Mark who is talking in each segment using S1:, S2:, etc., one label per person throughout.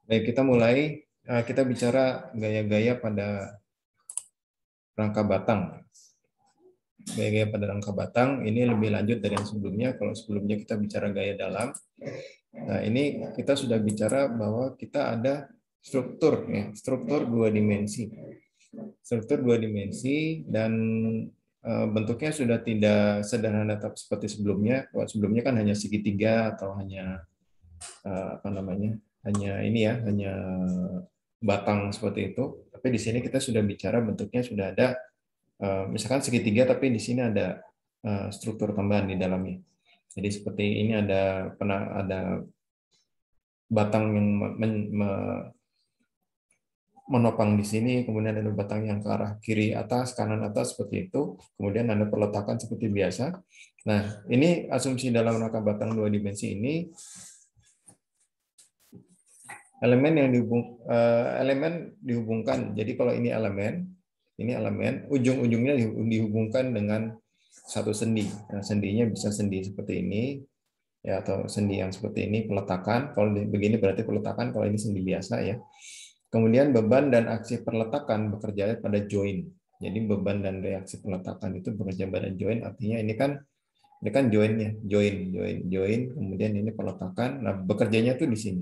S1: Baik, kita mulai. Kita bicara gaya-gaya pada rangka batang. Gaya-gaya pada rangka batang ini lebih lanjut dari yang sebelumnya. Kalau sebelumnya kita bicara gaya dalam, nah ini kita sudah bicara bahwa kita ada struktur, ya, struktur dua dimensi. Struktur dua dimensi dan bentuknya sudah tidak sederhana seperti sebelumnya. Kalau sebelumnya kan hanya segitiga atau hanya apa namanya, hanya ini ya, hanya batang seperti itu. Tapi di sini kita sudah bicara bentuknya sudah ada, misalkan segitiga, tapi di sini ada struktur tambahan di dalamnya. Jadi seperti ini ada batang yang menopang di sini, kemudian ada batang yang ke arah kiri atas, kanan atas seperti itu. Kemudian ada peletakan seperti biasa. Nah, ini asumsi dalam rangka batang dua dimensi ini elemen dihubungkan. Jadi kalau ini elemen, ujung-ujungnya dihubungkan dengan satu sendi. Nah, sendinya bisa sendi seperti ini, ya, atau sendi yang seperti ini, peletakan. Kalau begini berarti peletakan, kalau ini sendi biasa, ya. Kemudian beban dan aksi perletakan bekerja pada join. Jadi beban dan reaksi peletakan itu bekerja pada join. Artinya ini kan joinnya, join. Kemudian ini peletakan. Nah, bekerjanya tuh di sini,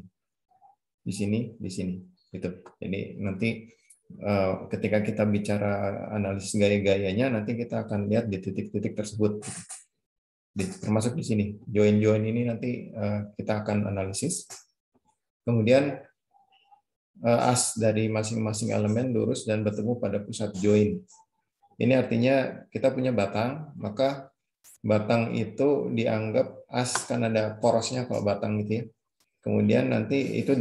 S1: di sini, gitu. Jadi nanti ketika kita bicara analisis gaya-gayanya, nanti kita akan lihat di titik-titik tersebut, termasuk di sini. Join ini nanti kita akan analisis. Kemudian as dari masing-masing elemen lurus dan bertemu pada pusat join. Ini artinya kita punya batang, maka batang itu dianggap as, kan ada porosnya kalau batang gitu ya. Kemudian nanti itu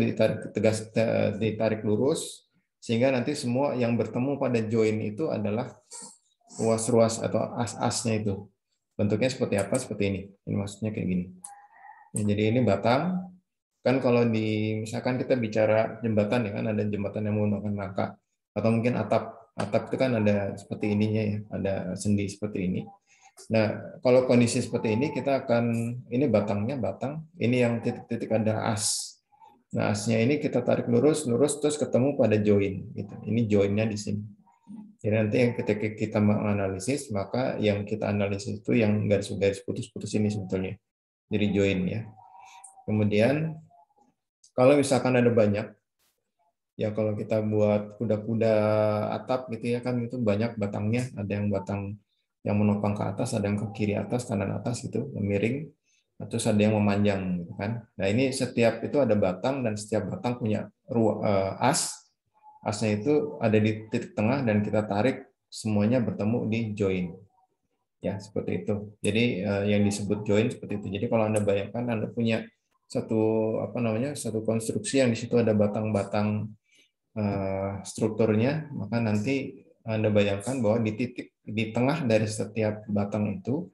S1: ditarik lurus, sehingga nanti semua yang bertemu pada join itu adalah ruas-ruas atau as-asnya itu. Bentuknya seperti apa? Seperti ini. Ini maksudnya kayak gini. Ya, jadi ini batang. Kan kalau misalkan kita bicara jembatan, ya kan ada jembatan yang menggunakan rangka, atau mungkin atap. Atap itu kan ada seperti ininya ya, ada sendi seperti ini. Nah, kalau kondisi seperti ini kita akan, ini batangnya batang, ini yang titik-titik ada as. Nah, asnya ini kita tarik lurus, lurus terus ketemu pada join gitu. Ini joinnya di sini. Jadi nanti yang ketika kita menganalisis, maka yang kita analisis itu yang garis-garis putus-putus ini sebetulnya. Jadi join ya. Kemudian kalau misalkan ada banyak, ya kalau kita buat kuda-kuda atap gitu ya kan, itu banyak batangnya, ada yang batang yang menopang ke atas, ada yang ke kiri atas, kanan atas gitu, miring, terus ada yang memanjang gitu kan. Nah, ini setiap itu ada batang dan setiap batang punya as. Asnya itu ada di titik tengah dan kita tarik semuanya bertemu di join. Ya, seperti itu. Jadi yang disebut join seperti itu. Jadi kalau Anda bayangkan Anda punya satu apa namanya, satu konstruksi yang di situ ada batang-batang strukturnya, maka nanti Anda bayangkan bahwa di titik di tengah dari setiap batang itu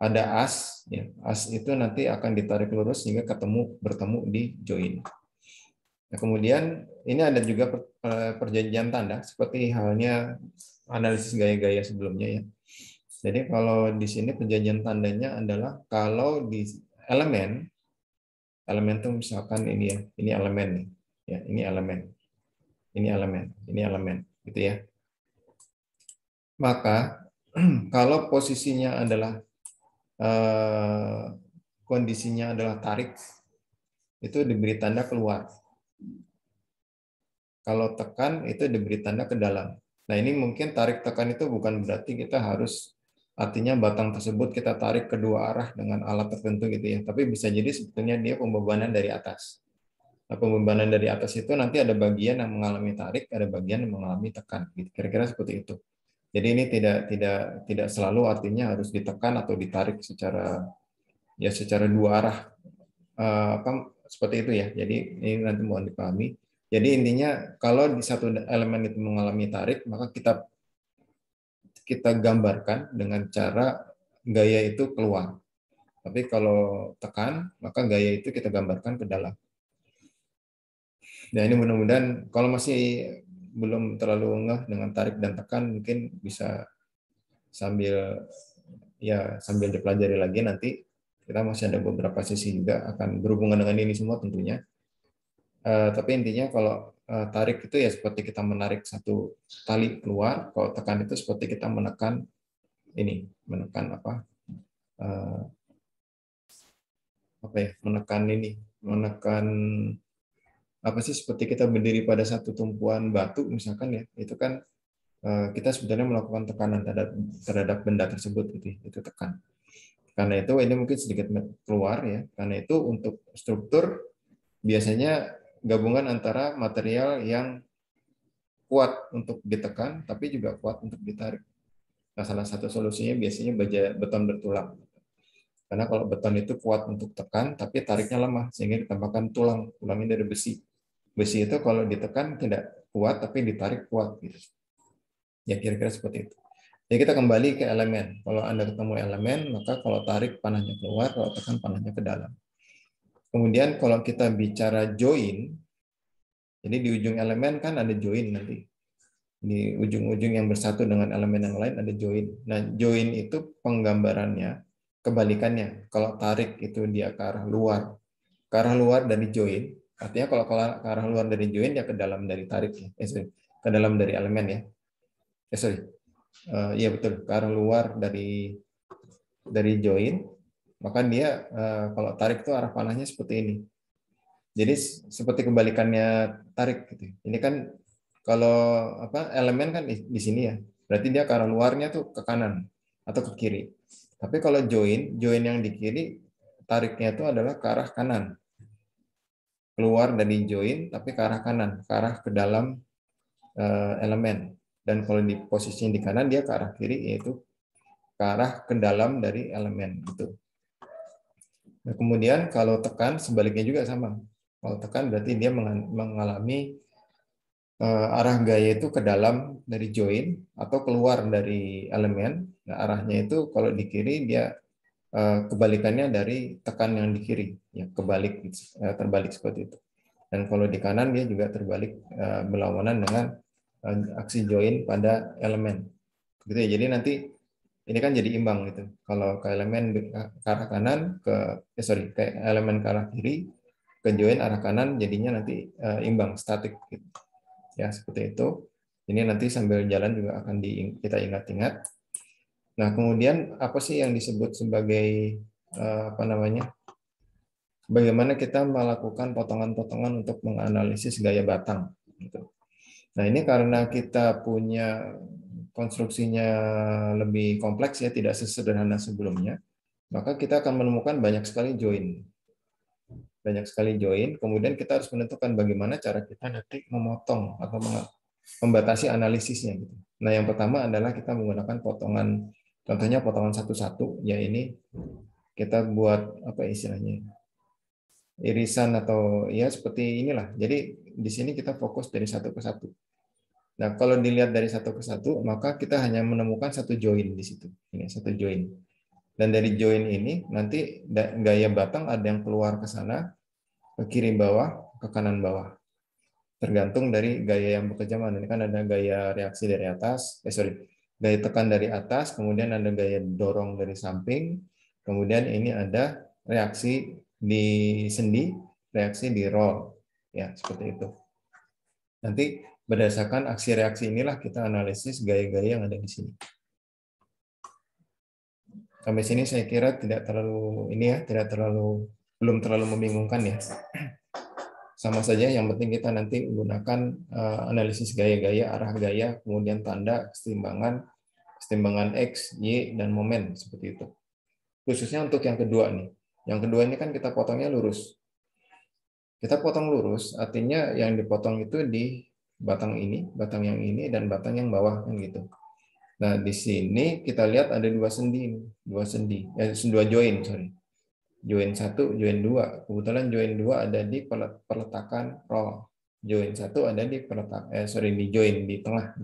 S1: ada as, ya. As itu nanti akan ditarik lurus sehingga bertemu di join. Nah, kemudian ini ada juga perjanjian tanda seperti halnya analisis gaya-gaya sebelumnya ya. Jadi kalau di sini perjanjian tandanya adalah kalau di elemen itu misalkan ini ya, ini elemen nih. Ya, ini elemen. Ini elemen, gitu ya. Maka kalau posisinya adalah kondisinya adalah tarik, itu diberi tanda keluar. Kalau tekan itu diberi tanda ke dalam. Nah, ini mungkin tarik tekan itu bukan berarti kita harus, artinya batang tersebut kita tarik kedua arah dengan alat tertentu gitu ya. Tapi bisa jadi sebetulnya dia pembebanan dari atas. Nah, pembebanan dari atas itu nanti ada bagian yang mengalami tarik, ada bagian yang mengalami tekan. Gitu. Kira-kira seperti itu. Jadi ini tidak selalu artinya harus ditekan atau ditarik secara dua arah, seperti itu ya. Jadi ini nanti mohon dipahami. Jadi intinya kalau di satu elemen itu mengalami tarik, maka kita gambarkan dengan cara gaya itu keluar. Tapi kalau tekan, maka gaya itu kita gambarkan ke dalam. Nah, ini mudah-mudahan kalau masih belum terlalu ngeh dengan tarik dan tekan, mungkin bisa sambil dipelajari lagi. Nanti kita masih ada beberapa sesi juga akan berhubungan dengan ini semua tentunya. Tapi intinya kalau tarik itu ya seperti kita menarik satu tali keluar, kalau tekan itu seperti kita menekan ini, menekan eh, apa ya, menekan ini, menekan apa sih, seperti kita berdiri pada satu tumpuan batu misalkan ya, itu kan kita sebenarnya melakukan tekanan terhadap benda tersebut gitu, itu tekan. Karena itu ini mungkin sedikit keluar ya, karena itu untuk struktur biasanya gabungan antara material yang kuat untuk ditekan tapi juga kuat untuk ditarik. Nah, salah satu solusinya biasanya baja beton bertulang. Karena kalau beton itu kuat untuk tekan tapi tariknya lemah sehingga ditambahkan tulang, tulangnya dari besi. Besi itu kalau ditekan tidak kuat tapi ditarik kuat gitu. Ya kira-kira seperti itu. Jadi kita kembali ke elemen. Kalau Anda ketemu elemen, maka kalau tarik panahnya keluar, kalau tekan panahnya ke dalam. Kemudian kalau kita bicara join, jadi di ujung elemen kan ada join nanti. Di ujung-ujung yang bersatu dengan elemen yang lain ada join. Nah, join itu penggambarannya kebalikannya. Kalau tarik itu dia ke arah luar. Ke arah luar dari join, artinya kalau ke arah luar dari join dia ke dalam dari tarik ya. Ke dalam dari elemen ya. Iya betul, ke arah luar dari join, maka dia kalau tarik itu arah panahnya seperti ini. Jadi seperti kebalikannya tarik gitu. Ini kan kalau elemen kan di sini ya. Berarti dia ke arah luarnya tuh ke kanan atau ke kiri. Tapi kalau join yang di kiri tariknya itu adalah ke arah kanan. Keluar dari join tapi ke arah kanan, ke arah ke dalam elemen. Dan kalau di posisinya di kanan dia ke arah kiri, yaitu ke arah ke dalam dari elemen gitu. Nah, kemudian kalau tekan sebaliknya juga sama. Kalau tekan berarti dia mengalami arah gaya itu ke dalam dari join atau keluar dari elemen. Nah, arahnya itu kalau di kiri dia kebalikannya dari tekan yang di kiri, ya kebalik, terbalik seperti itu. Dan kalau di kanan dia juga terbalik, berlawanan dengan aksi join pada elemen. Gitu ya. Jadi nanti ini kan jadi imbang gitu. Kalau ke elemen ke arah kanan, ke elemen ke arah kiri, ke join arah kanan, jadinya nanti imbang, statik. Gitu. Ya seperti itu. Ini nanti sambil jalan juga akan kita ingat-ingat. Nah kemudian apa sih yang disebut sebagai bagaimana kita melakukan potongan-potongan untuk menganalisis gaya batang. Gitu. Nah ini karena kita punya konstruksinya lebih kompleks ya, tidak sesederhana sebelumnya, maka kita akan menemukan banyak sekali join. Banyak sekali join, kemudian kita harus menentukan bagaimana cara kita nanti memotong atau membatasi analisisnya. Gitu. Nah yang pertama adalah kita menggunakan potongan, contohnya potongan satu-satu, ya ini kita buat apa istilahnya, irisan atau ya seperti inilah. Jadi di sini kita fokus dari satu ke satu. Nah, kalau dilihat dari satu ke satu, maka kita hanya menemukan satu join di situ. Ini satu join. Dan dari join ini nanti gaya batang ada yang keluar ke sana, ke kiri bawah, ke kanan bawah. Tergantung dari gaya yang bekerja mana. Ini kan ada gaya reaksi dari atas, gaya tekan dari atas, kemudian ada gaya dorong dari samping, kemudian ini ada reaksi di sendi, reaksi di roll. Ya, seperti itu. Nanti berdasarkan aksi reaksi inilah kita analisis gaya-gaya yang ada di sini. Sampai sini saya kira tidak terlalu belum terlalu membingungkan ya. Sama saja, yang penting kita nanti menggunakan analisis gaya-gaya, arah gaya, kemudian tanda, kesetimbangan X, Y, dan momen seperti itu. Khususnya untuk yang kedua nih. Yang kedua ini kan kita potongnya lurus. Kita potong lurus, artinya yang dipotong itu di batang ini, batang yang ini, dan batang yang bawah kan gitu. Nah, di sini kita lihat ada dua join, sorry. Join 1, join 2. Kebetulan join 2 ada di peletakan roll. Join 1 ada di di join di tengah.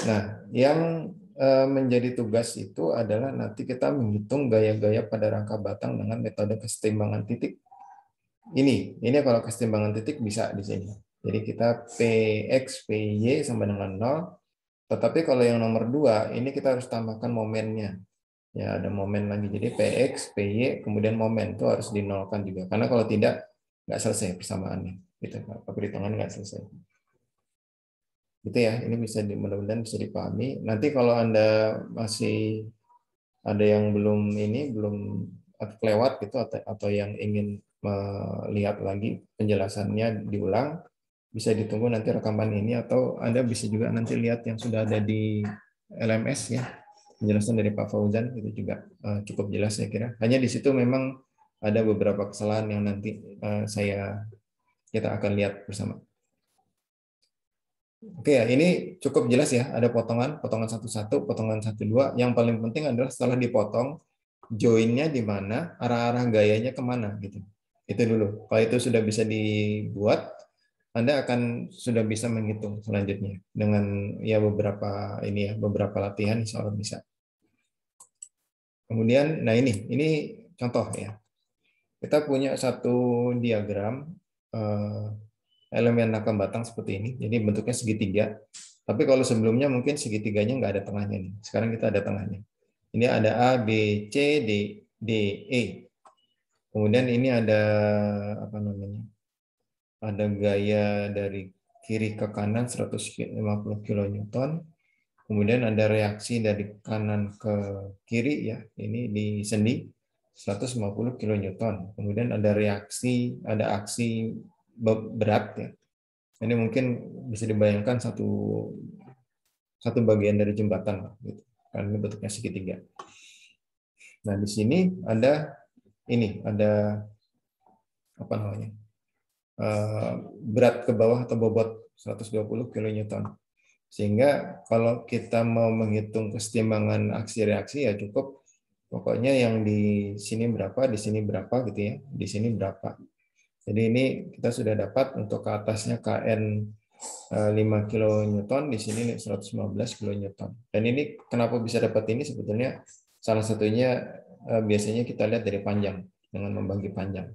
S1: Nah, yang menjadi tugas itu adalah nanti kita menghitung gaya-gaya pada rangka batang dengan metode kesetimbangan titik. Ini kalau kesetimbangan titik bisa di sini. Jadi kita PX, PY sama dengan 0. Tetapi kalau yang nomor 2, ini kita harus tambahkan momennya. Ya, ada momen lagi. Jadi PX, PY, kemudian momen itu harus dinolkan juga. Karena kalau tidak, nggak selesai persamaannya, gitu. Perhitungan nggak selesai. Gitu ya, ini mudah-mudahan bisa dipahami. Nanti kalau Anda masih ada yang belum kelewat gitu atau yang ingin melihat lagi penjelasannya diulang, bisa ditunggu nanti rekaman ini, atau Anda bisa juga nanti lihat yang sudah ada di LMS ya, penjelasan dari Pak Fauzan itu juga cukup jelas saya kira. Hanya di situ memang ada beberapa kesalahan yang nanti kita akan lihat bersama. Oke ya, ini cukup jelas ya, ada potongan 1-1, potongan 1-2. Yang paling penting adalah setelah dipotong, joinnya di mana, arah-arah gayanya kemana gitu. Itu dulu. Kalau itu sudah bisa dibuat, Anda akan sudah bisa menghitung selanjutnya dengan ya beberapa latihan insya Allah bisa. Kemudian, nah ini contoh ya. Kita punya satu diagram elemen nakam batang seperti ini. Jadi bentuknya segitiga. Tapi kalau sebelumnya mungkin segitiganya nggak ada tengahnya nih. Sekarang kita ada tengahnya. Ini ada A, B, C, D, E. Kemudian ini ada apa namanya? Ada gaya dari kiri ke kanan 150 kN. Kemudian ada reaksi dari kanan ke kiri ya. Ini di sendi 150 kN. Kemudian ada aksi berat ya. Ini mungkin bisa dibayangkan satu bagian dari jembatan gitu. Karena ini bentuknya segitiga. Nah, di sini ada apa namanya? Berat ke bawah atau bobot 120 kN. Sehingga kalau kita mau menghitung kesetimbangan aksi reaksi ya cukup pokoknya yang di sini berapa, di sini berapa gitu ya. Di sini berapa. Jadi ini kita sudah dapat untuk ke atasnya KN 5 kN, di sini 115 kN. Dan ini kenapa bisa dapat ini sebetulnya salah satunya biasanya kita lihat dari panjang dengan membagi panjang.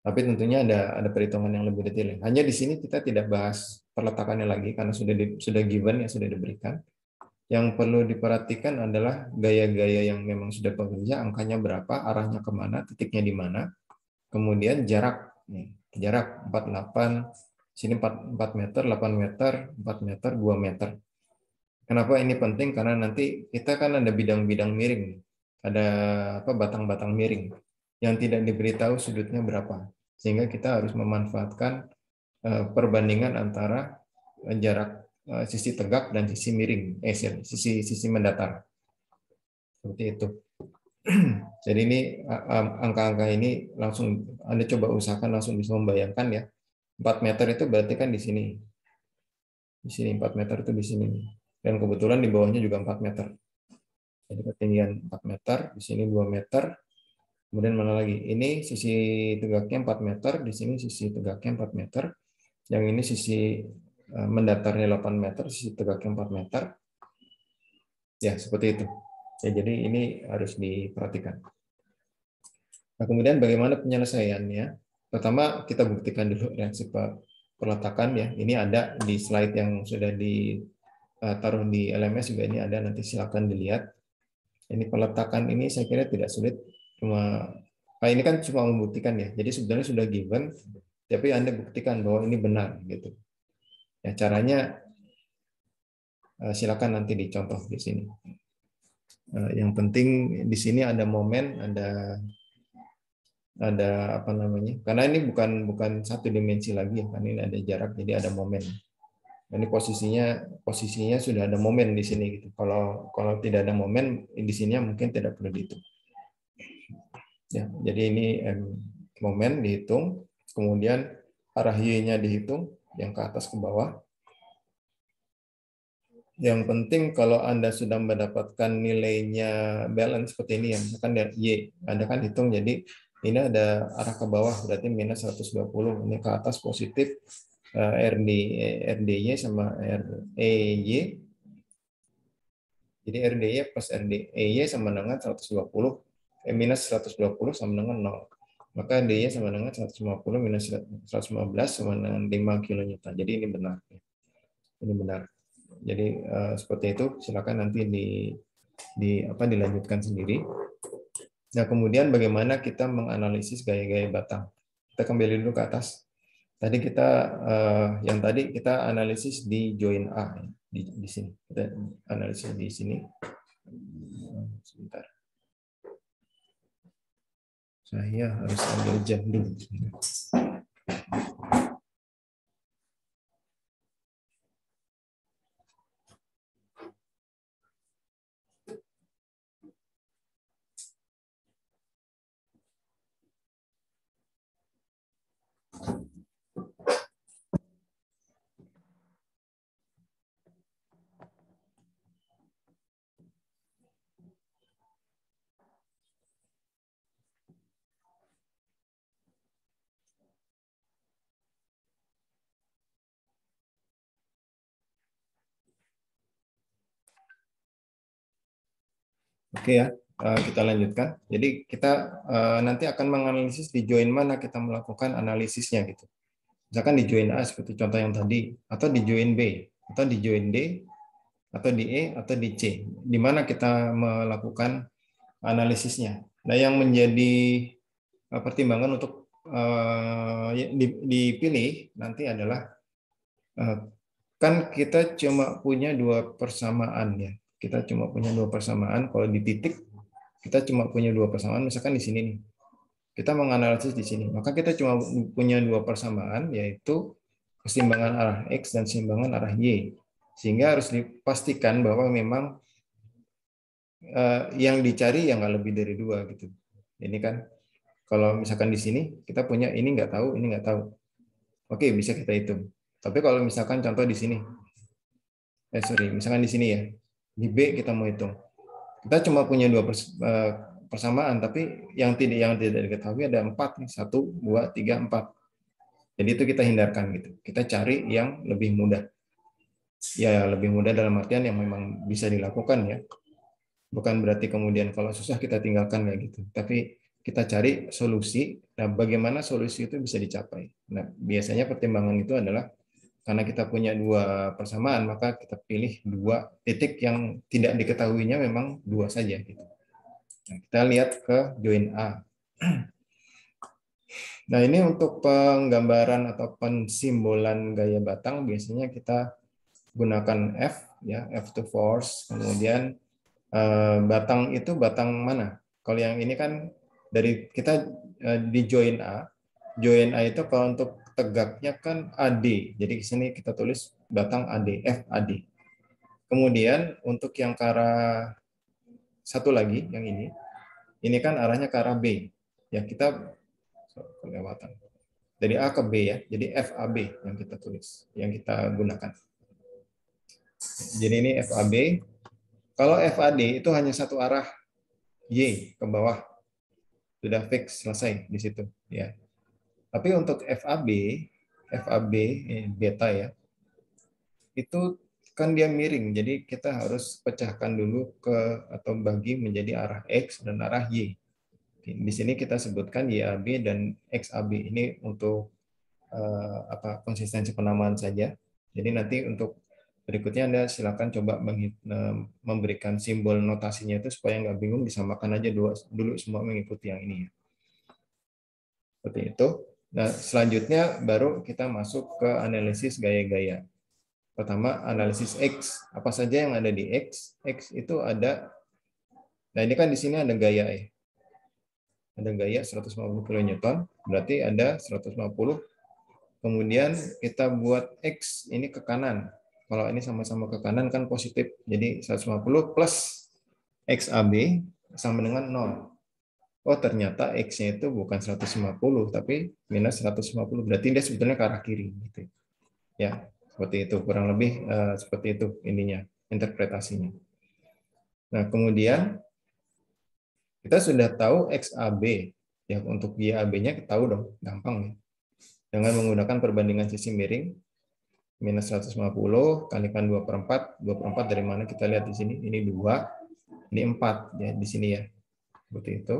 S1: Tapi tentunya ada perhitungan yang lebih detail. Hanya di sini kita tidak bahas perletakannya lagi karena sudah given ya sudah diberikan. Yang perlu diperhatikan adalah gaya-gaya yang memang sudah bekerja, angkanya berapa, arahnya kemana, titiknya di mana. Kemudian jarak 48, sini 4 meter, 8 meter, 4 meter, 2 meter. Kenapa ini penting? Karena nanti kita kan ada bidang-bidang miring, ada batang-batang miring yang tidak diberitahu sudutnya berapa, sehingga kita harus memanfaatkan perbandingan antara jarak sisi tegak dan sisi miring, sisi mendatar, seperti itu. Jadi ini angka-angka ini langsung Anda coba usahakan langsung bisa membayangkan ya. 4 meter itu berarti kan di sini. Di sini 4 meter itu di sini. Dan kebetulan di bawahnya juga 4 meter. Jadi ketinggian 4 meter, di sini 2 meter. Kemudian mana lagi? Ini sisi tegaknya 4 meter, di sini sisi tegaknya 4 meter. Yang ini sisi mendatarnya 8 meter, sisi tegaknya 4 meter. Ya, seperti itu. Ya, jadi ini harus diperhatikan. Nah, kemudian bagaimana penyelesaiannya? Pertama, kita buktikan dulu reaksi perletakan ya. Ini ada di slide yang sudah ditaruh di LMS juga ini ada, nanti silakan dilihat. Ini peletakan ini saya kira tidak sulit, ini kan cuma membuktikan ya. Jadi sebenarnya sudah given, tapi Anda buktikan bahwa ini benar gitu. Ya, caranya silakan nanti dicontoh di sini. Yang penting di sini ada momen, ada apa namanya? Karena ini bukan satu dimensi lagi ya, kan ini ada jarak, jadi ada momen. Ini posisinya sudah ada momen di sini gitu. Kalau tidak ada momen di sini mungkin tidak perlu dihitung. Ya, jadi ini momen dihitung, kemudian arah Y-nya dihitung yang ke atas ke bawah. Yang penting kalau Anda sudah mendapatkan nilainya balance seperti ini ya, misalkan Y, Anda kan hitung jadi ini ada arah ke bawah berarti minus 120, ini ke atas positif RDY sama REY. Jadi RDY plus RDY sama dengan 120, minus 120 sama dengan 0. Maka RDY sama dengan 150 minus 115 sama dengan 5 kN. Jadi ini benar. Ini benar. Jadi seperti itu, silakan nanti dilanjutkan sendiri. Nah, kemudian bagaimana kita menganalisis gaya-gaya batang. Kita kembali dulu ke atas. Tadi kita yang tadi kita analisis di join A di sini. Kita analisis di sini. Sebentar. Saya harus ambil jam dulu. Oke ya, kita lanjutkan. Jadi kita nanti akan menganalisis di join mana kita melakukan analisisnya gitu. Misalkan di join A seperti contoh yang tadi, atau di join B, atau di join D, atau di E, atau di C. Di mana kita melakukan analisisnya. Nah, yang menjadi pertimbangan untuk dipilih nanti adalah kan kita cuma punya dua persamaan ya. Kita cuma punya dua persamaan. Kalau di titik kita cuma punya dua persamaan. Misalkan di sini nih, kita menganalisis di sini. Maka kita cuma punya dua persamaan, yaitu keseimbangan arah X dan keseimbangan arah Y. Sehingga harus dipastikan bahwa memang yang dicari yang nggak lebih dari dua gitu. Ini kan kalau misalkan di sini kita punya ini nggak tahu, ini nggak tahu. Oke, bisa kita hitung. Tapi kalau misalkan contoh di sini, misalkan di sini ya, di B kita mau hitung. Kita cuma punya dua persamaan, tapi yang tidak diketahui ada 4 nih, 1, 2, 3, 4. Jadi itu kita hindarkan gitu. Kita cari yang lebih mudah. Ya lebih mudah dalam artian yang memang bisa dilakukan ya. Bukan berarti kemudian kalau susah kita tinggalkan kayak gitu. Tapi kita cari solusi. Nah, bagaimana solusi itu bisa dicapai? Nah, biasanya pertimbangan itu adalah karena kita punya dua persamaan, maka kita pilih dua titik yang tidak diketahuinya memang dua saja gitu. Nah, kita lihat ke join A. Nah, ini untuk penggambaran atau pensimbolan gaya batang biasanya kita gunakan F ya, F to force. Kemudian batang itu batang mana? Kalau yang ini kan dari kita di join A. Join A itu kalau untuk tegaknya kan AD. Jadi di sini kita tulis batang AD, FAD. Kemudian untuk yang ke arah satu lagi yang ini kan arahnya ke arah B. Ya kita kelewatan. Dari A ke B ya. Jadi FAB yang kita tulis, yang kita gunakan. Jadi ini FAB. Kalau FAD itu hanya satu arah Y ke bawah. Sudah fix selesai di situ ya. Tapi untuk FAB beta ya. Itu kan dia miring. Jadi kita harus pecahkan dulu atau bagi menjadi arah X dan arah Y. Di sini kita sebutkan YAB dan XAB ini untuk konsistensi penamaan saja. Jadi nanti untuk berikutnya Anda silakan coba memberikan simbol notasinya itu supaya nggak bingung, disamakan aja dulu semua mengikuti yang ini. Seperti itu. Nah, selanjutnya baru kita masuk ke analisis gaya-gaya. Pertama, analisis X. Apa saja yang ada di X? X itu ada, nah ini kan di sini ada gaya ya. Ada gaya 150 kN, berarti ada 150. Kemudian kita buat X ini ke kanan. Kalau ini sama-sama ke kanan kan positif. Jadi 150 plus XAB sama dengan 0. Oh ternyata X-nya itu bukan 150 tapi minus 150. Berarti dia sebetulnya ke arah kiri. Gitu. Ya, seperti itu. Kurang lebih seperti itu ininya, interpretasinya. Nah kemudian kita sudah tahu XAB. Ya, untuk YAB-nya kita tahu dong, gampang ya. Dengan menggunakan perbandingan sisi miring, minus 150 kalikan 2/4. 2/4 dari mana kita lihat di sini? Ini 2, ini 4 ya di sini ya. Seperti itu.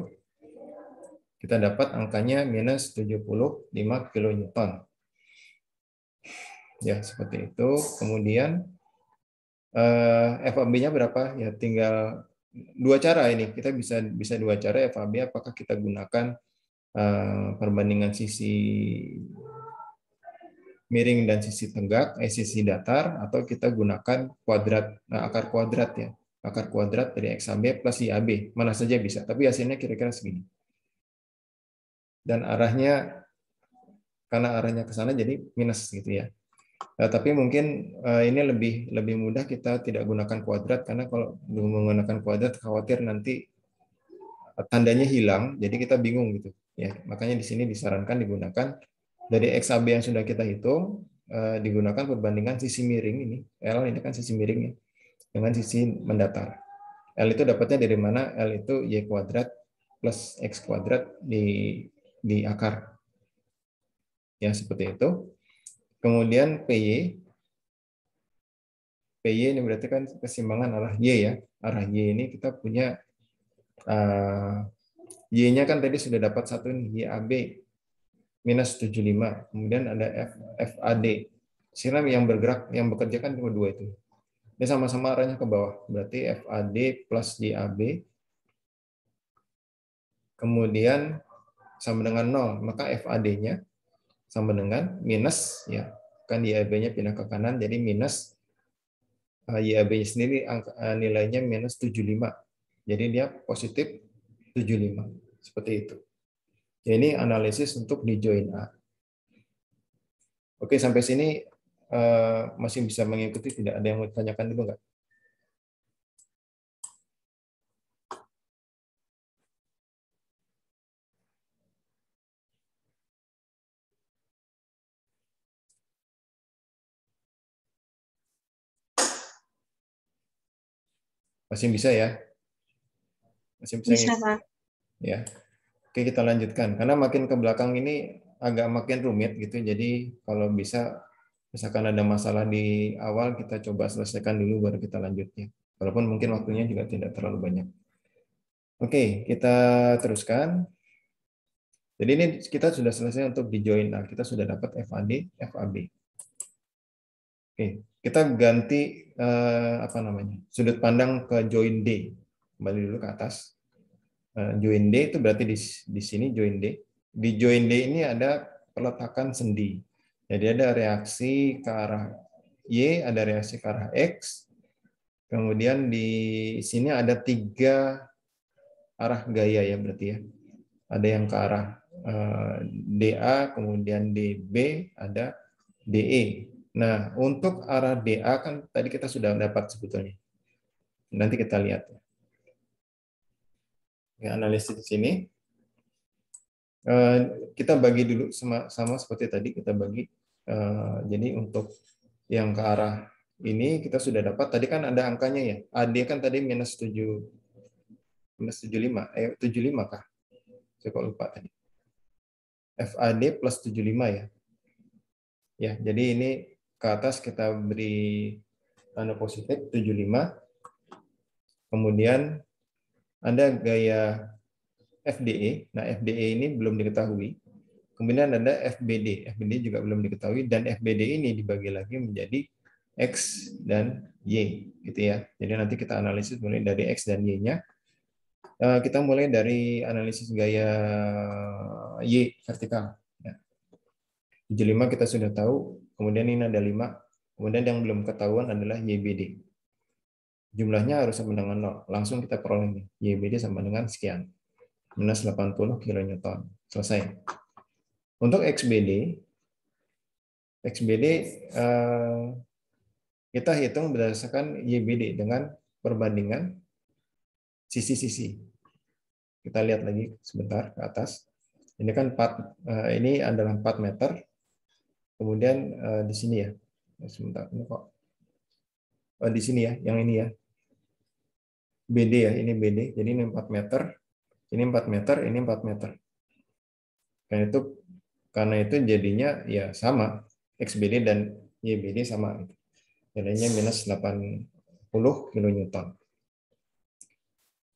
S1: Kita dapat angkanya minus 75 kN. Ya, seperti itu. Kemudian FAB-nya berapa? Ya tinggal dua cara ini. Kita bisa dua cara FAB, apakah kita gunakan perbandingan sisi miring dan sisi tegak, sisi datar, atau kita gunakan kuadrat, akar kuadrat ya. Akar kuadrat dari XAB plus YAB. Mana saja bisa, tapi hasilnya kira-kira segini. Dan arahnya, karena arahnya ke sana jadi minus gitu ya. Tapi mungkin ini lebih mudah kita tidak gunakan kuadrat, karena kalau menggunakan kuadrat khawatir nanti tandanya hilang, jadi kita bingung gitu. Ya, makanya di sini disarankan digunakan dari XAB yang sudah kita hitung, digunakan perbandingan sisi miring ini. L ini kan sisi miringnya dengan sisi mendatar. L itu dapatnya dari mana? L itu Y kuadrat plus X kuadrat di akar. Ya, seperti itu. Kemudian PY ini berarti kan keseimbangan arah Y ya. Arah Y ini kita punya Y-nya kan tadi sudah dapat satu nih, YAB minus 75. Kemudian ada FAD. Siram yang bergerak, yang bekerja kan dua itu. Ini sama-sama arahnya ke bawah. Berarti FAD plus YAB. Kemudian sama dengan 0. Maka FAD-nya sama dengan minus, ya kan YAB-nya pindah ke kanan, jadi minus YAB-nya sendiri nilainya minus 75. Jadi dia positif 75. Seperti itu. Ya, ini analisis untuk di join A. Oke, sampai sini masih bisa mengikuti, tidak ada yang mau ditanyakan dulu nggak? Masih bisa ya? Masih bisa
S2: Bisa,
S1: ngikuti?
S2: Pak.
S1: Ya. Oke, kita lanjutkan. Karena makin ke belakang ini agak makin rumit gitu. Jadi kalau bisa, misalkan ada masalah di awal, kita coba selesaikan dulu baru kita lanjutnya. Walaupun mungkin waktunya juga tidak terlalu banyak. Oke, kita teruskan. Jadi ini kita sudah selesai untuk di join A. Kita sudah dapat FAD, FAB. Oke, kita ganti apa namanya? Sudut pandang ke join D. Kembali dulu ke atas. Join D itu berarti di sini join D. Di join D ini ada peletakan sendi. Jadi ada reaksi ke arah Y, ada reaksi ke arah X. Kemudian di sini ada 3 arah gaya ya berarti ya. Ada yang ke arah DA, kemudian DB, ada DE. Nah, untuk arah DA kan tadi kita sudah dapat sebetulnya. Nanti kita lihat. Ya, analisis di sini. Kita bagi dulu sama seperti tadi, kita bagi. Jadi untuk yang ke arah ini kita sudah dapat. Tadi kan ada angkanya ya. AD kan tadi minus 75. 75 kah? Saya kok lupa tadi. FAD plus 75 ya. Ya, jadi ini ke atas kita beri tanda positif 75. Kemudian ada gaya FDE. Nah, FDE ini belum diketahui. Kemudian ada FBD. FBD juga belum diketahui, dan FBD ini dibagi lagi menjadi X dan Y gitu ya. Jadi nanti kita analisis mulai dari X dan Y-nya. Kita mulai dari analisis gaya Y vertikal. 75 kita sudah tahu, kemudian ini ada 5. Kemudian yang belum ketahuan adalah YBD. Jumlahnya harus sama dengan 0. Langsung kita peroleh. YBD sama dengan sekian. Minus 80 kN. Selesai. Untuk XBD kita hitung berdasarkan YBD dengan perbandingan sisi-sisi. Kita lihat lagi sebentar ke atas. Ini kan ini adalah 4 meter. Kemudian di sini ya. Sebentar, ini kok. Di sini ya, yang ini ya. BD ya, ini BD. Jadi ini 4 meter. Ini 4 meter, ini 4 meter. Dan itu karena itu jadinya ya sama. XBD dan YBD sama. Jadinya minus 80 kN.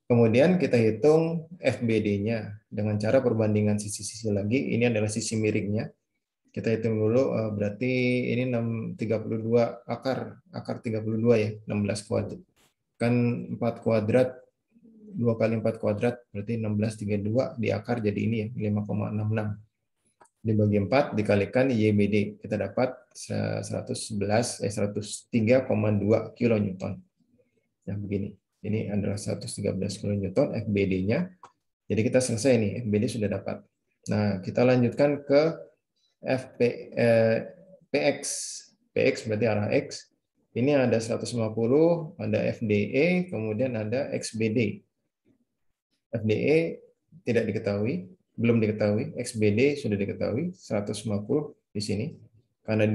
S1: Kemudian kita hitung FBD-nya dengan cara perbandingan sisi-sisi lagi. Ini adalah sisi miringnya. Kita hitung dulu, berarti ini 32 akar 32 ya, 16 kuadrat. Kan 4 kuadrat 2 kali 4 kuadrat berarti 1632 di akar jadi ini ya 5,66. Dibagi 4 dikalikan YBD kita dapat 103,2 kilonewton. Nah, begini. Ini adalah 113 kilonewton FBD-nya. Jadi kita selesai nih, FBD sudah dapat. Nah, kita lanjutkan ke PX. PX berarti arah X. Ini ada 150, ada FDE, kemudian ada XBD. FDE tidak diketahui, belum diketahui. XBD sudah diketahui, 150 di sini. Karena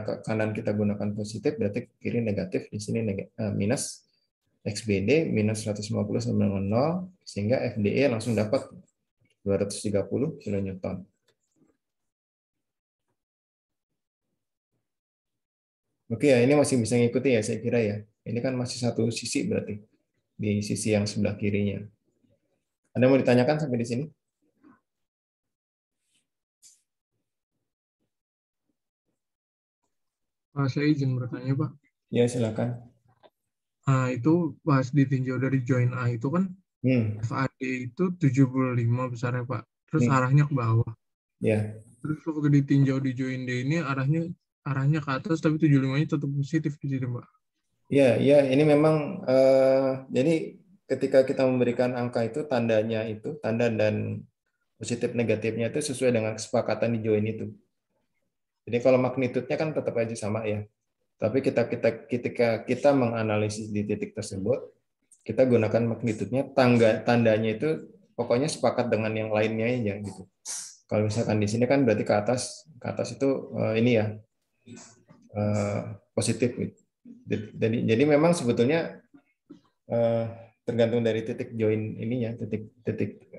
S1: ke kanan kita gunakan positif, berarti ke kiri negatif, di sini minus. XBD minus 150 sama dengan 0, sehingga FDE langsung dapat 230 kilonewton. Oke ya, ini masih bisa ngikuti ya saya kira ya. Ini kan masih satu sisi berarti, di sisi yang sebelah kirinya. Ada mau ditanyakan sampai di sini?
S2: Saya izin bertanya, Pak.
S1: Ya, silakan.
S2: Nah, itu pas ditinjau dari join A itu kan FAD itu 75 besarnya, Pak. Terus arahnya ke bawah.
S1: Ya.
S2: Terus waktu ditinjau di join D ini arahnya ke atas, tapi 75-nya tetap positif di situ, Pak.
S1: Ya, ini memang jadi ketika kita memberikan angka itu tandanya itu tanda dan positif negatifnya itu sesuai dengan kesepakatan di join itu. Jadi kalau magnitudenya kan tetap aja sama ya. Tapi ketika kita menganalisis di titik tersebut, kita gunakan magnitudenya, tandanya itu pokoknya sepakat dengan yang lainnya aja gitu. Kalau misalkan di sini kan berarti ke atas itu ini ya positif gitu. Jadi memang sebetulnya tergantung dari titik join ininya, titik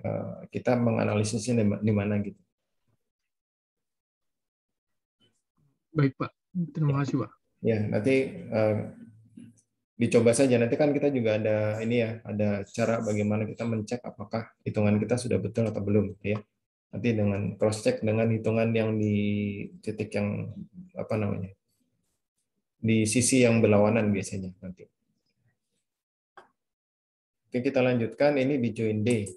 S1: kita menganalisisnya di mana gitu.
S2: Baik, Pak. Terima kasih, Pak.
S1: Ya, nanti dicoba saja. Nanti kan kita juga ada ini ya, ada cara bagaimana kita mencek apakah hitungan kita sudah betul atau belum ya. Nanti dengan cross check dengan hitungan yang di titik yang apa namanya? Di sisi yang berlawanan biasanya nanti. Oke, kita lanjutkan ini di join D.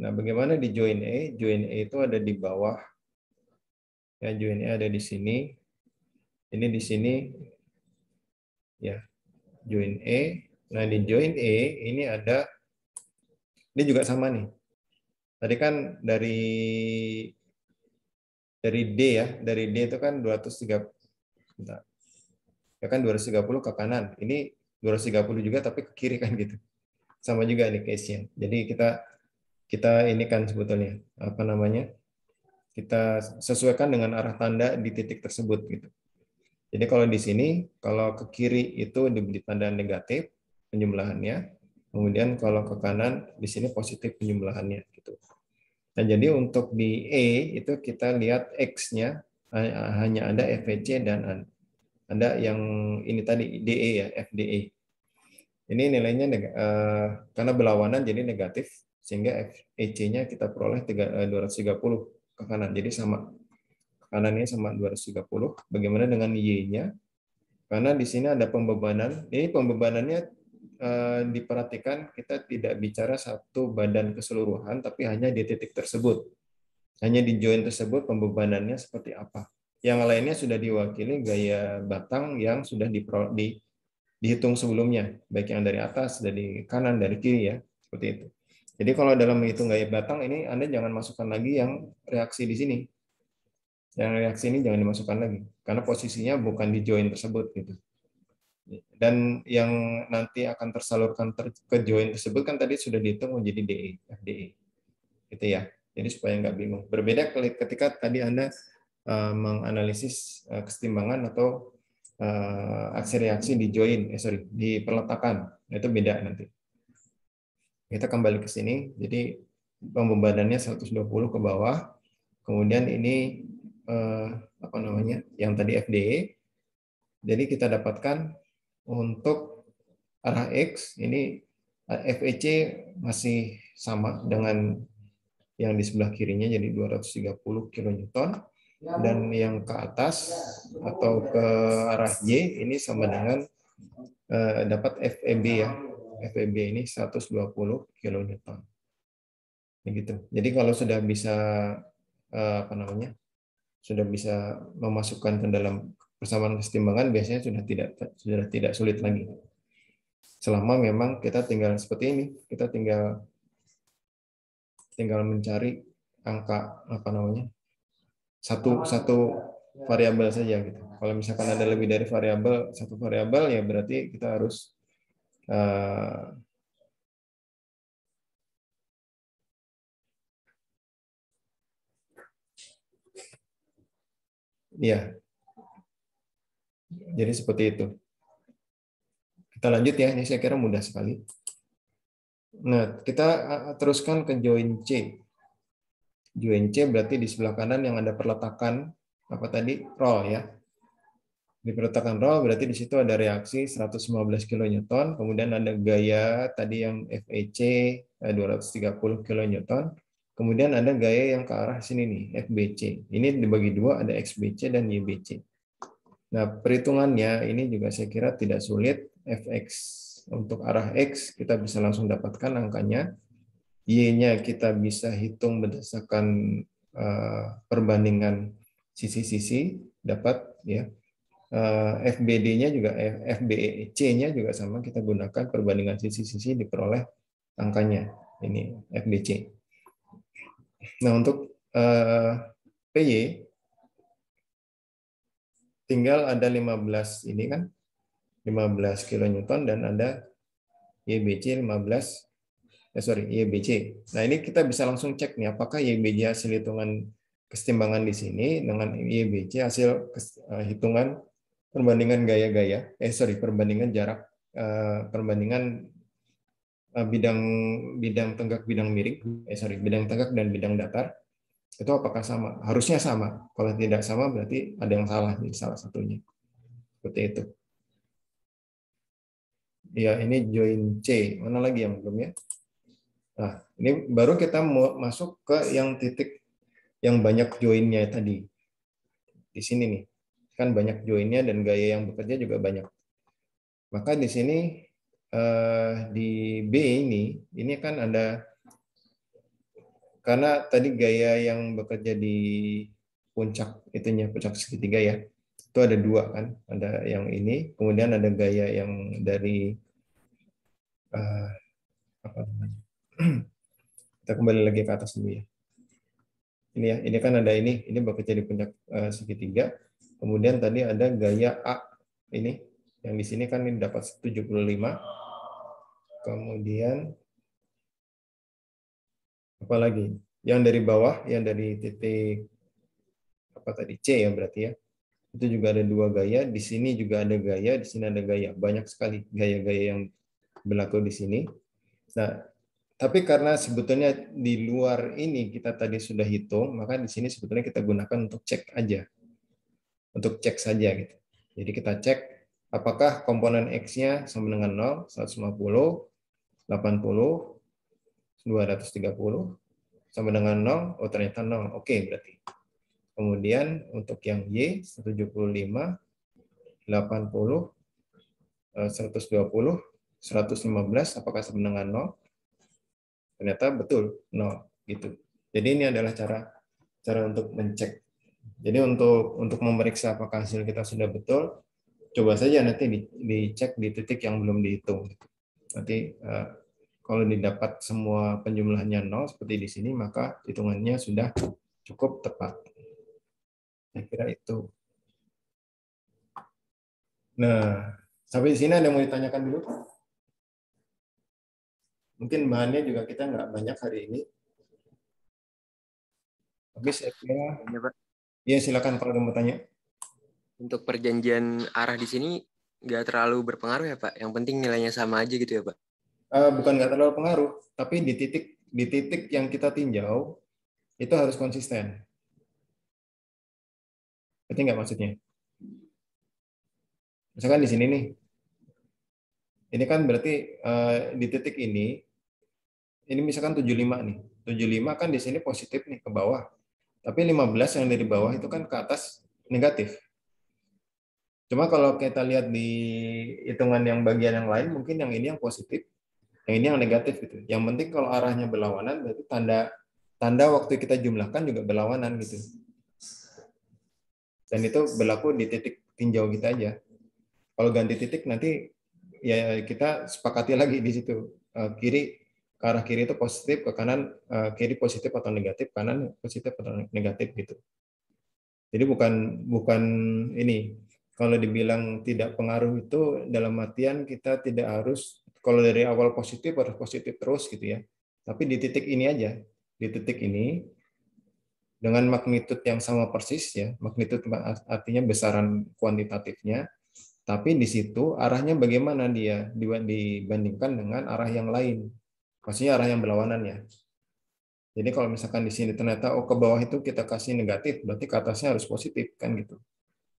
S1: Nah, bagaimana di join E? Join E itu ada di bawah. Ya, join E ada di sini. Ini di sini. Ya, join E. Nah, di join E ini ada, ini juga sama nih. Tadi kan dari D ya, dari D itu kan 230. Ya kan 230 ke kanan. Ini 230 juga tapi ke kiri kan gitu. Sama juga nih case-nya. Jadi kita ini kan sebetulnya apa namanya? Kita sesuaikan dengan arah tanda di titik tersebut gitu. Jadi kalau di sini kalau ke kiri itu diberi tanda negatif penjumlahannya, kemudian kalau ke kanan di sini positif penjumlahannya gitu. Nah, jadi untuk di E itu kita lihat X-nya hanya ada FVC dan ada yang ini tadi DE ya, FDE. Ini nilainya karena berlawanan jadi negatif sehingga FEC-nya kita peroleh 230 ke kanan. Jadi sama kanannya sama 230. Bagaimana dengan Y-nya? Karena di sini ada pembebanan. Ini pembebanannya diperhatikan kita tidak bicara satu badan keseluruhan, tapi hanya di titik tersebut. Hanya di join tersebut pembebanannya seperti apa. Yang lainnya sudah diwakili gaya batang yang sudah dihitung sebelumnya, baik yang dari atas, dari kanan, dari kiri ya, seperti itu. Jadi kalau dalam menghitung gaya batang ini Anda jangan masukkan lagi yang reaksi di sini. Yang reaksi ini jangan dimasukkan lagi karena posisinya bukan di join tersebut gitu. Dan yang nanti akan tersalurkan ke join tersebut kan tadi sudah dihitung menjadi DE, FDE. Gitu ya. Jadi supaya nggak bingung. Berbeda ketika tadi Anda menganalisis kesetimbangan atau aksi reaksi di join, di peletakan. Itu beda nanti. Kita kembali ke sini. Jadi pembebanannya 120 ke bawah. Kemudian ini apa namanya? Yang tadi FDE. Jadi kita dapatkan untuk arah X ini FEC masih sama dengan yang di sebelah kirinya jadi 230 kilonewton dan yang ke atas atau ke arah Y ini sama dengan dapat FEB ya. FEB ini 120 kilonewton. Begitu. Jadi kalau sudah bisa sudah bisa memasukkan ke dalam persamaan kesetimbangan, biasanya sudah tidak sulit lagi. Selama memang kita tinggal seperti ini, kita tinggal mencari angka satu variabel saja gitu. Kalau misalkan ada lebih dari satu variabel, ya berarti kita harus ya. Jadi seperti itu. Kita lanjut ya, ini saya kira mudah sekali. Nah, kita teruskan ke join C. Join C berarti di sebelah kanan yang ada perletakan apa tadi? Roll ya. Di perletakan roll berarti di situ ada reaksi 115 kilonewton, kemudian ada gaya tadi yang FEC 230 kilonewton, kemudian ada gaya yang ke arah sini nih, FBC. Ini dibagi dua, ada XBC dan YBC. Nah, perhitungannya ini juga saya kira tidak sulit. Fx untuk arah X kita bisa langsung dapatkan angkanya. Y-nya kita bisa hitung berdasarkan perbandingan sisi-sisi, dapat ya. FBD-nya juga, FBC-nya juga sama, kita gunakan perbandingan sisi-sisi diperoleh angkanya. Ini FBC. Nah, untuk PY tinggal ada 15 ini kan, 15 kilonewton dan ada YBC YBC. Nah, ini kita bisa langsung cek nih apakah YBC hasil hitungan kesetimbangan di sini dengan YBC hasil hitungan perbandingan perbandingan jarak, perbandingan bidang tenggak, bidang miring, bidang tenggak dan bidang datar, itu apakah sama? Harusnya sama. Kalau tidak sama berarti ada yang salah di salah satunya. Seperti itu. Ya, ini join C. Mana lagi yang belum ya? Nah, ini baru kita mau masuk ke yang titik yang banyak joinnya tadi. Di sini nih. Kan banyak joinnya dan gaya yang bekerja juga banyak. Maka di sini di B ini kan ada, karena tadi gaya yang bekerja di puncak puncak segitiga ya, itu ada dua kan, ada yang ini, kemudian ada gaya yang dari apa namanya? Kita kembali lagi ke atas dulu ya. Ini ya, ini kan ada ini bekerja di puncak segitiga. Kemudian tadi ada gaya A ini, yang di sini kan ini dapat 75. Kemudian apa lagi? Yang dari bawah, yang dari titik apa tadi C ya berarti ya. Itu juga ada dua gaya. Di sini juga ada gaya, di sini ada gaya. Banyak sekali gaya-gaya yang berlaku di sini. Nah, tapi karena sebetulnya di luar ini kita tadi sudah hitung, maka di sini sebetulnya kita gunakan untuk cek aja. Untuk cek saja gitu. Jadi kita cek apakah komponen X-nya sama dengan 0, 150, 80, 230, sama dengan 0, oh ternyata 0. Oke, berarti. Kemudian untuk yang Y, 175, 80, 120, 115, apakah sama dengan 0? Ternyata betul 0 gitu. Jadi ini adalah cara untuk mencek. Jadi untuk memeriksa apakah hasil kita sudah betul, coba saja nanti dicek di titik yang belum dihitung. Nanti kalau didapat semua penjumlahannya 0 seperti di sini, maka hitungannya sudah cukup tepat. Saya kira itu. Nah, sampai di sini ada yang mau ditanyakan dulu? Mungkin bahannya juga kita nggak banyak hari ini. Tapi saya kira, ya silakan kalau ada mau tanya.
S3: Untuk perjanjian arah di sini nggak terlalu berpengaruh ya Pak? Yang penting nilainya sama aja gitu ya Pak?
S1: Bukan nggak terlalu pengaruh, tapi di titik yang kita tinjau itu harus konsisten. Berarti nggak maksudnya? Misalkan di sini nih, ini kan berarti di titik ini misalkan 75 nih. 75 kan di sini positif nih ke bawah. Tapi 15 yang dari bawah itu kan ke atas negatif. Cuma kalau kita lihat di hitungan yang bagian yang lain, mungkin yang ini yang positif, Yang ini yang negatif gitu. Yang penting kalau arahnya berlawanan berarti tanda waktu kita jumlahkan juga berlawanan gitu. Dan itu berlaku di titik tinjau kita aja. Kalau ganti titik nanti ya kita sepakati lagi di situ. Kiri ke arah kiri itu positif, ke kanan kiri positif atau negatif, kanan positif atau negatif gitu. Jadi bukan ini. Kalau dibilang tidak pengaruh itu dalam artian kita tidak harus kalau dari awal positif harus positif terus gitu ya. Tapi di titik ini aja, di titik ini dengan magnitud yang sama persis ya, magnitud artinya besaran kuantitatifnya, tapi di situ arahnya bagaimana dia dibandingkan dengan arah yang lain. Maksudnya arah yang berlawanan ya. Jadi kalau misalkan di sini ternyata ke bawah itu kita kasih negatif, berarti ke atasnya harus positif kan gitu.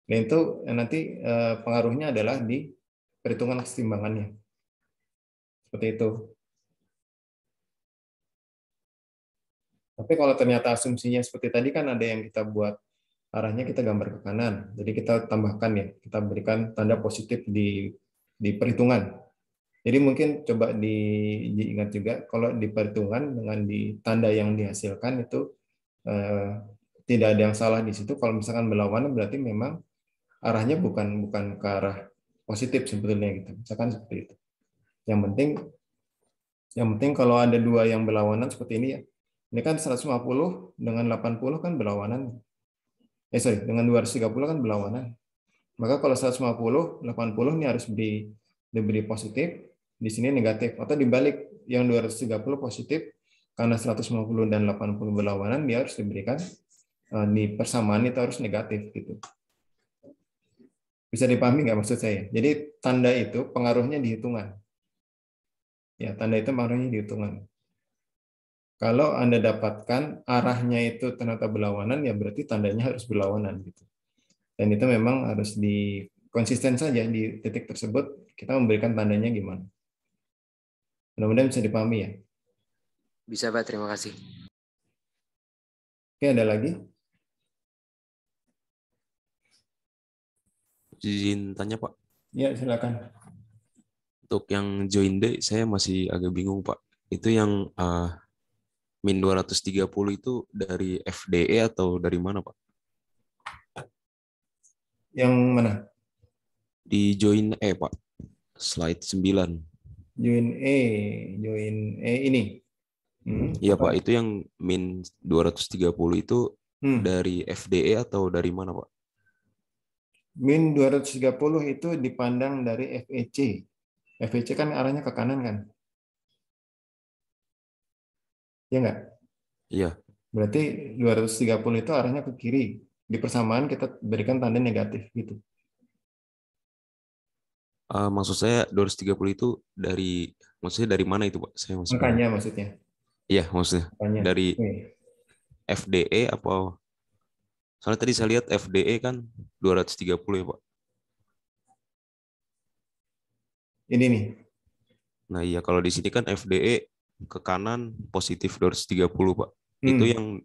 S1: Dan itu nanti pengaruhnya adalah di perhitungan kesetimbangannya. Seperti itu. Tapi kalau ternyata asumsinya seperti tadi kan ada yang kita buat arahnya kita gambar ke kanan. Jadi kita tambahkan ya, kita berikan tanda positif di perhitungan. Jadi mungkin coba diingat juga kalau di perhitungan dengan di tanda yang dihasilkan itu tidak ada yang salah di situ. Kalau misalkan berlawanan berarti memang arahnya bukan ke arah positif sebetulnya gitu. Misalkan seperti itu. Yang penting kalau ada dua yang berlawanan seperti ini ya. Ini kan 150 dengan 80 kan berlawanan. Dengan 230 kan berlawanan. Maka kalau 150, 80 ini harus diberi positif, di sini negatif. Atau dibalik, yang 230 positif, karena 150 dan 80 berlawanan, dia harus diberikan di persamaan itu harus negatif. Gitu. Bisa dipahami nggak maksud saya? Jadi tanda itu pengaruhnya di hitungan. Ya, tanda itu pengaruhnya di hitungan. Kalau Anda dapatkan arahnya itu ternyata berlawanan, ya berarti tandanya harus berlawanan. Gitu. Dan itu memang harus konsisten saja di titik tersebut, kita memberikan tandanya gimana. Mudah-mudahan bisa dipahami ya.
S3: Bisa Pak, terima kasih.
S1: Oke, ada lagi?
S4: Izin tanya Pak.
S1: Ya, silakan.
S4: Untuk yang join day, saya masih agak bingung Pak. Itu yang min 230 itu dari FDE atau dari mana Pak?
S1: Yang mana?
S4: Di join E Pak, slide 9.
S1: Join E ini.
S4: Iya Pak, itu yang min 230 itu dari FDE atau dari mana Pak?
S1: Min 230 itu dipandang dari FEC. FEC kan arahnya ke kanan kan? Ya enggak?
S4: Iya.
S1: Berarti 230 itu arahnya ke kiri. Di persamaan kita berikan tanda negatif gitu.
S4: Maksud saya 230 itu maksudnya dari mana itu Pak? Saya masih
S1: angkanya maksudnya?
S4: Iya, maksudnya
S1: angkanya.
S4: dari FDE apa? Soalnya tadi saya lihat FDE kan 230 ya Pak.
S1: Ini nih.
S4: Nah iya, kalau di sini kan FDE ke kanan positif 230 Pak. Itu yang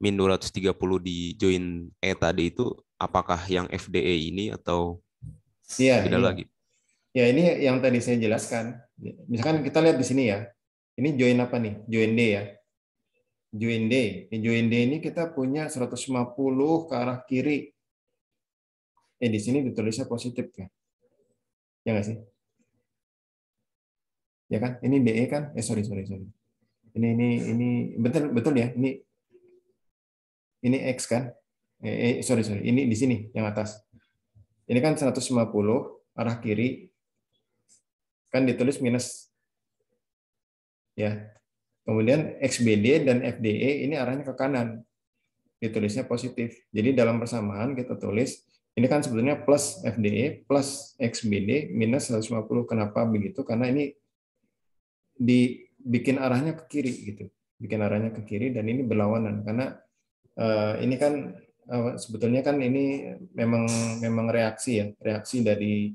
S4: min 230 di join E tadi itu apakah yang FDE ini atau beda lagi?
S1: Ya ini yang tadi saya jelaskan. Misalkan kita lihat di sini ya. Ini join apa nih? Join D ya. Join D. Join D ini kita punya 150 ke arah kiri. Di sini ditulisnya positif kan? Ya nggak sih? Ya kan? Ini DE kan? Sorry. Ini betul ya. Ini X kan? Sorry. Ini di sini yang atas. Ini kan 150 arah kiri. Kan ditulis minus. Ya. Kemudian XBD dan FDE ini arahnya ke kanan. Ditulisnya positif. Jadi dalam persamaan kita tulis ini kan sebetulnya plus FDE plus XBD minus 150. Kenapa begitu? Karena ini dibikin arahnya ke kiri gitu. Bikin arahnya ke kiri dan ini berlawanan karena ini kan sebetulnya kan ini memang reaksi dari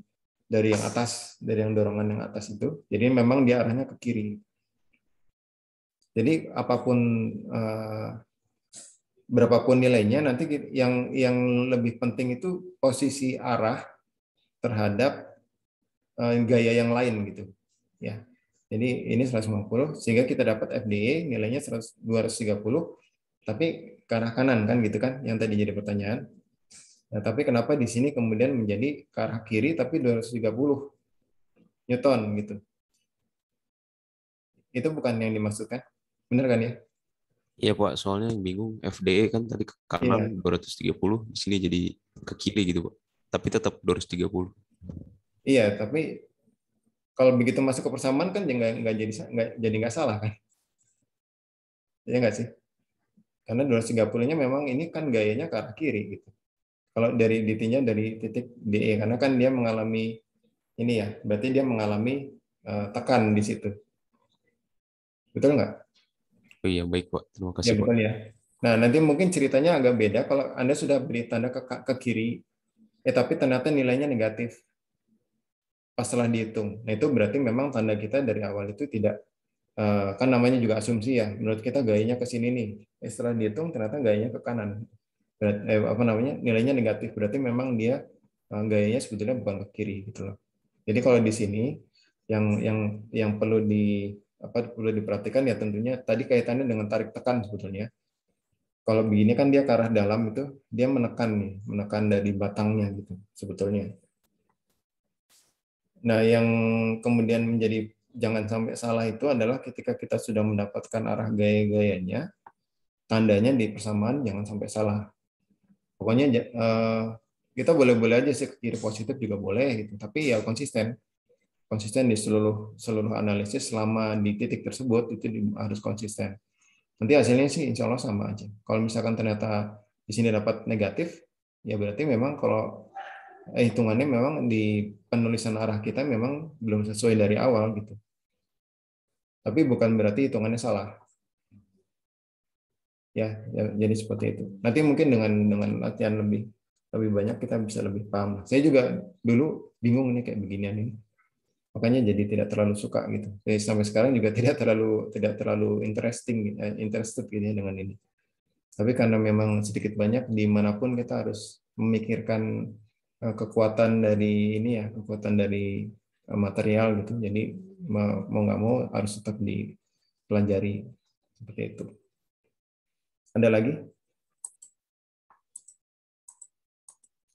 S1: yang atas, dari yang dorongan yang atas itu. Jadi memang dia arahnya ke kiri. Jadi apapun berapapun nilainya nanti yang lebih penting itu posisi arah terhadap gaya yang lain gitu. Ya. Jadi ini 150 sehingga kita dapat FDE nilainya 230 tapi ke arah kanan kan gitu kan yang tadi jadi pertanyaan. Nah, tapi kenapa di sini kemudian menjadi ke arah kiri tapi 230 Newton gitu. Itu bukan yang dimaksudkan. Benar kan ya?
S4: Iya Pak, soalnya yang bingung FDE kan tadi ke kanan 230, di sini jadi ke kiri gitu Pak. Tapi tetap 230.
S1: Iya, tapi kalau begitu masuk ke persamaan kan nggak jadi nggak salah kan? Ya nggak sih? Karena 230-nya memang ini kan gayanya ke arah kiri gitu. Kalau dari DT-nya dari titik DE karena kan dia mengalami ini ya, berarti dia mengalami tekan di situ. Betul nggak?
S4: Oh iya, baik Pak. Terima
S1: Ya
S4: kasih Pak.
S1: betul ya. Nah, nanti mungkin ceritanya agak beda kalau Anda sudah beri tanda ke kiri, tapi ternyata nilainya negatif pas setelah dihitung. Nah, itu berarti memang tanda kita dari awal itu tidak, kan namanya juga asumsi ya. Menurut kita gayanya ke sini nih. Setelah dihitung ternyata gayanya ke kanan. Apa namanya? Nilainya negatif. Berarti memang dia gayanya sebetulnya bukan ke kiri gitu loh. Jadi kalau di sini yang perlu diperhatikan ya tentunya tadi kaitannya dengan tarik tekan sebetulnya. Kalau begini kan dia ke arah dalam itu dia menekan dari batangnya gitu sebetulnya. Nah, yang kemudian menjadi jangan sampai salah itu adalah ketika kita sudah mendapatkan arah gaya-gayanya, tandanya di persamaan jangan sampai salah. Pokoknya kita boleh-boleh aja sih ke kiri positif juga boleh gitu, tapi ya konsisten di seluruh analisis selama di titik tersebut itu harus konsisten. Nanti hasilnya sih insya Allah sama aja. Kalau misalkan ternyata di sini dapat negatif, ya berarti memang kalau hitungannya memang di penulisan arah kita memang belum sesuai dari awal gitu. Tapi bukan berarti hitungannya salah. Ya, jadi seperti itu. Nanti mungkin dengan latihan lebih banyak kita bisa lebih paham. Saya juga dulu bingung nih kayak beginian ini. Makanya jadi tidak terlalu suka gitu. Jadi sampai sekarang juga tidak terlalu interested gitu ya dengan ini. Tapi karena memang sedikit banyak dimanapun kita harus memikirkan kekuatan dari ini ya, kekuatan dari material gitu. Jadi mau nggak mau harus tetap dipelajari seperti itu. Ada lagi?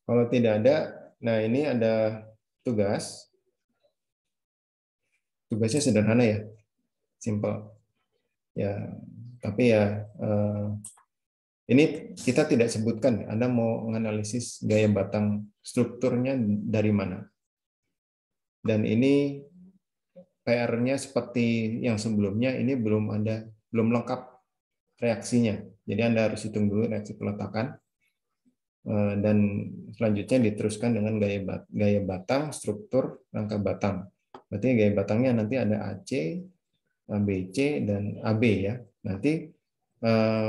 S1: Kalau tidak ada, nah ini ada tugas. Tugasnya sederhana ya, simple. Ya, tapi ya ini kita tidak sebutkan. Anda mau menganalisis gaya batang strukturnya dari mana. Dan ini PR-nya seperti yang sebelumnya, ini belum lengkap reaksinya. Jadi Anda harus hitung dulu reaksi peletakan. Dan selanjutnya diteruskan dengan gaya batang, struktur, rangka batang. Berarti gaya batangnya nanti ada AC, BC, dan AB ya. Nanti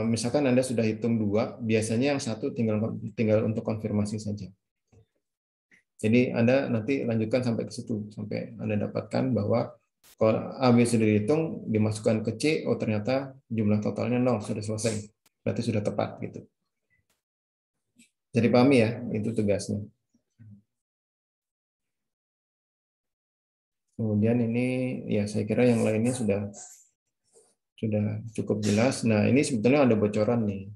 S1: misalkan Anda sudah hitung 2, biasanya yang satu tinggal untuk konfirmasi saja. Jadi Anda nanti lanjutkan sampai ke situ, sampai Anda dapatkan bahwa kalau AB sudah dihitung, dimasukkan ke C, oh ternyata jumlah totalnya 0, sudah selesai. Berarti sudah tepat gitu. Jadi pahami ya, itu tugasnya. Kemudian ini ya saya kira yang lainnya sudah cukup jelas. Nah, ini sebetulnya ada bocoran nih.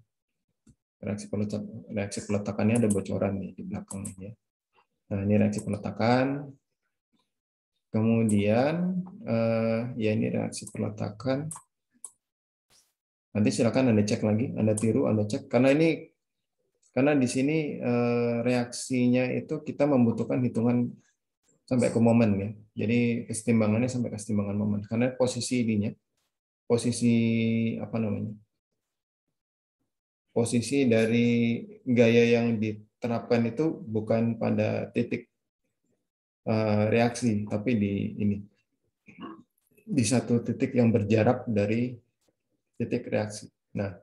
S1: Reaksi peletakannya ada bocoran nih di belakang ya. Nah, ini reaksi peletakan. Kemudian ya ini reaksi peletakan. Nanti silakan Anda cek lagi, Anda tiru, Anda cek karena di sini reaksinya itu kita membutuhkan hitungan sampai ke momen ya. Jadi kesetimbangannya sampai kesetimbangan momen. Karena posisi dari gaya yang diterapkan itu bukan pada titik reaksi, tapi di satu titik yang berjarak dari titik reaksi. Nah,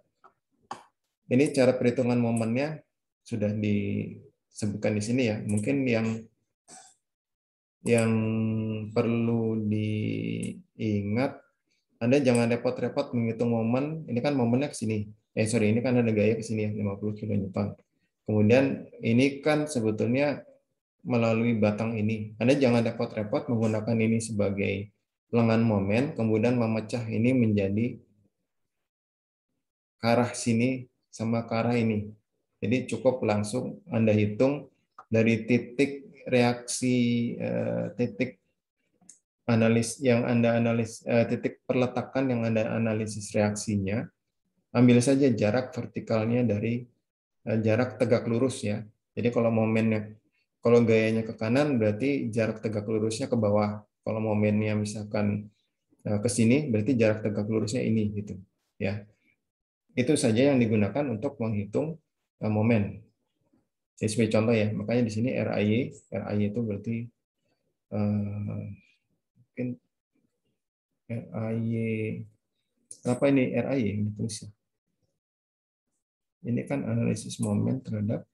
S1: ini cara perhitungan momennya sudah disebutkan di sini ya. Mungkin yang perlu diingat, Anda jangan repot-repot menghitung momen. Ini kan momennya ke sini. Ini kan ada gaya ke sini ya, 50 kN. Kemudian ini kan sebetulnya melalui batang ini. Anda jangan repot-repot menggunakan ini sebagai lengan momen, kemudian memecah ini menjadi ke arah sini sama ke arah ini. Jadi cukup langsung Anda hitung dari titik reaksi, titik analis yang Anda titik perletakan yang Anda analisis reaksinya, ambil saja jarak vertikalnya dari jarak tegak lurus ya. Jadi kalau momennya, kalau gayanya ke kanan berarti jarak tegak lurusnya ke bawah. Kalau momennya misalkan ke sini berarti jarak tegak lurusnya ini gitu ya. Itu saja yang digunakan untuk menghitung momen. Jadi sebagai contoh ya, makanya di sini RAY itu berarti mungkin RAY, apa ini RAY yang ditulis ya? Ini kan analisis momen terhadap,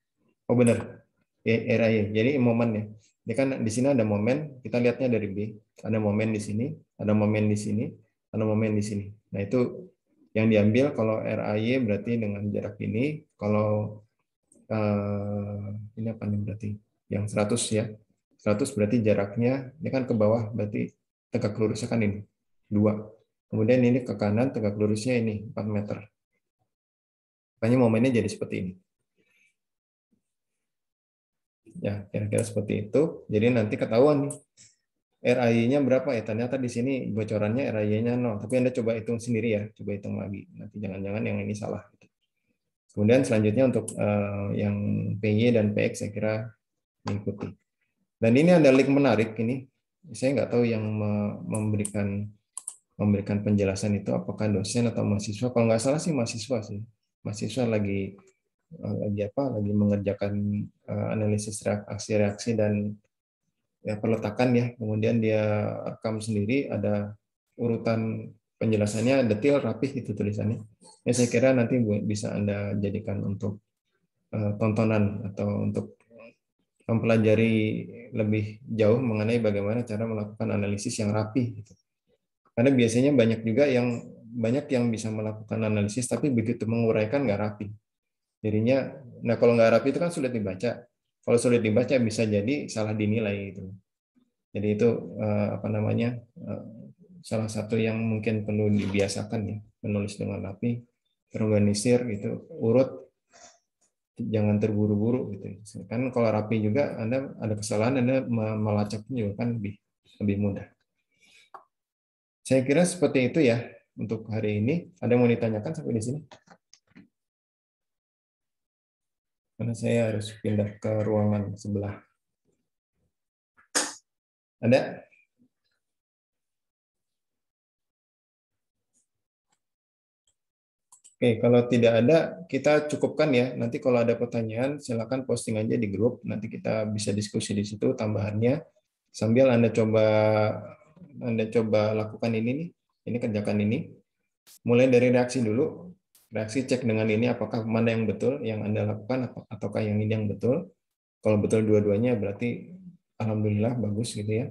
S1: oh benar, RAY. Jadi momennya. Ini kan di sini ada momen, kita lihatnya dari B. Ada momen di sini, ada momen di sini, ada momen di sini. Nah itu yang diambil kalau RAY berarti dengan jarak ini, kalau ini apa nih berarti? Yang 100 ya. 100 berarti jaraknya, ini kan ke bawah, berarti tegak lurusnya kan ini, 2. Kemudian ini ke kanan, tegak lurusnya ini, 4 meter. Makanya momennya jadi seperti ini. Ya, kira-kira seperti itu. Jadi nanti ketahuan nih, RAY-nya berapa ya? Ternyata di sini bocorannya RAY-nya 0. Tapi Anda coba hitung sendiri ya, coba hitung lagi. Nanti jangan-jangan yang ini salah. Kemudian selanjutnya untuk yang PY dan PX saya kira mengikuti. Dan ini ada link menarik ini. Saya nggak tahu yang memberikan penjelasan itu apakah dosen atau mahasiswa. Kalau nggak salah sih mahasiswa sih. Mahasiswa lagi mengerjakan analisis reaksi dan ya, perletakan ya. Kemudian dia rekam sendiri, ada urutan penjelasannya detail, rapih itu tulisannya. Ya, saya kira nanti bisa Anda jadikan untuk tontonan atau untuk mempelajari lebih jauh mengenai bagaimana cara melakukan analisis yang rapih. Gitu. Karena biasanya banyak yang bisa melakukan analisis, tapi begitu menguraikan nggak rapi. Jadinya, nah kalau nggak rapi itu kan sulit dibaca. Kalau sulit dibaca bisa jadi salah dinilai gitu. Jadi itu salah satu yang mungkin perlu dibiasakan ya, menulis dengan rapi, terorganisir gitu, urut, jangan terburu-buru gitu. Kan kalau rapi juga Anda ada kesalahan, Anda melacaknya juga kan lebih mudah. Saya kira seperti itu ya untuk hari ini. Ada yang mau ditanyakan sampai di sini? Karena saya harus pindah ke ruangan sebelah. Ada? Oke, kalau tidak ada, kita cukupkan ya. Nanti kalau ada pertanyaan, silakan posting aja di grup. Nanti kita bisa diskusi di situ tambahannya. Sambil Anda coba lakukan ini nih. Ini kerjakan ini. Mulai dari reaksi dulu. Reaksi cek dengan ini apakah mana yang betul yang Anda lakukan ataukah yang ini yang betul. Kalau betul dua-duanya berarti alhamdulillah bagus gitu ya.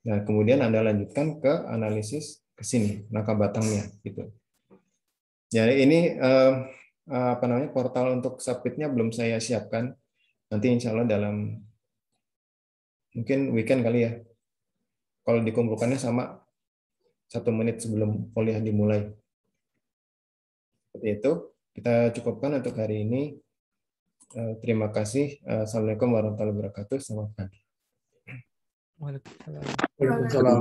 S1: Nah, kemudian Anda lanjutkan ke analisis ke sini, rangka batangnya gitu. Jadi ini portal untuk submitnya belum saya siapkan. Nanti insya Allah dalam mungkin weekend kali ya. Kalau dikumpulkannya sama 1 menit sebelum kuliah dimulai. Seperti itu. Kita cukupkan untuk hari ini. Terima kasih. Assalamualaikum warahmatullahi wabarakatuh. Selamat pagi.
S2: Waalaikumsalam.